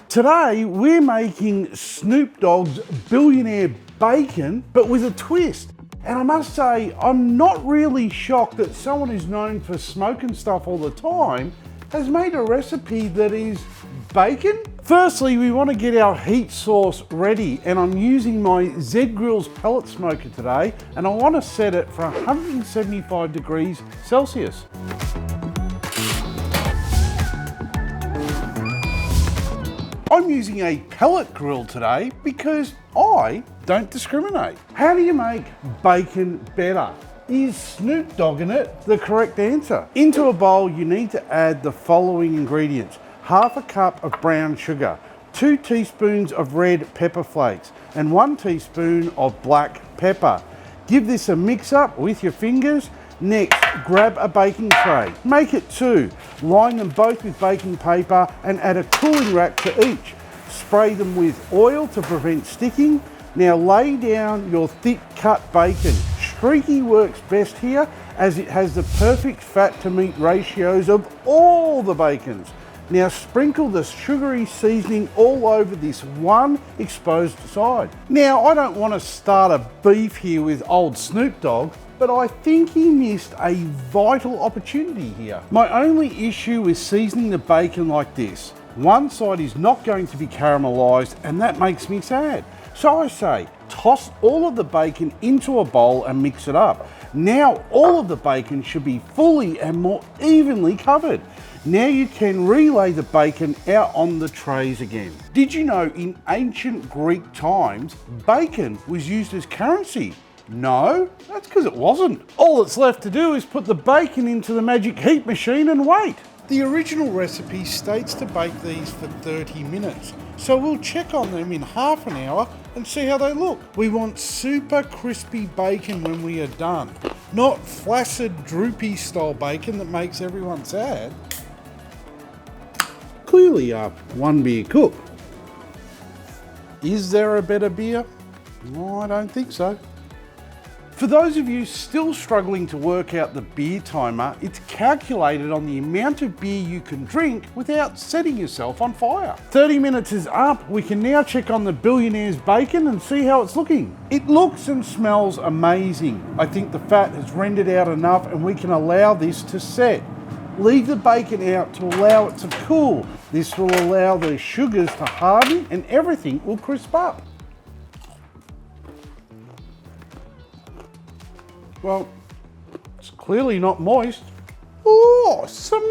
Today we're making Snoop Dogg's Billionaire bacon, but with a twist. And I must say, I'm not really shocked that someone who's known for smoking stuff all the time has made a recipe that is bacon. Firstly, we want to get our heat source ready, and I'm using my Z Grill's pellet smoker today, and I want to set it for 175 degrees Celsius. I'm using a pellet grill today because I don't discriminate. How do you make bacon better? Is Snoop Dogging it the correct answer? Into a bowl, you need to add the following ingredients: half a cup of brown sugar, 2 teaspoons of red pepper flakes, and 1 teaspoon of black pepper. Give this a mix up with your fingers. Next, grab a baking tray. Make it 2. Line them both with baking paper and add a cooling rack to each. Spray them with oil to prevent sticking. Now lay down your thick cut bacon. Streaky works best here as it has the perfect fat to meat ratios of all the bacons. Now sprinkle the sugary seasoning all over this one exposed side. Now I don't want to start a beef here with old Snoop Dogg, but I think he missed a vital opportunity here. My only issue with seasoning the bacon like this: one side is not going to be caramelized, and that makes me sad. So I say, toss all of the bacon into a bowl and mix it up. Now all of the bacon should be fully and more evenly covered. Now you can relay the bacon out on the trays again. Did you know in ancient Greek times, bacon was used as currency? No, that's because it wasn't. All that's left to do is put the bacon into the magic heat machine and wait. The original recipe states to bake these for 30 minutes, so we'll check on them in half an hour and see how they look. We want super crispy bacon when we are done, not flaccid, droopy style bacon that makes everyone sad. Clearly one beer cook. Is there a better beer? No, I don't think so. For those of you still struggling to work out the beer timer, it's calculated on the amount of beer you can drink without setting yourself on fire. 30 minutes is up. We can now check on the Billionaire's bacon and see how it's looking. It looks and smells amazing. I think the fat has rendered out enough and we can allow this to set. Leave the bacon out to allow it to cool. This will allow the sugars to harden and everything will crisp up. Well, it's clearly not moist. Oh, some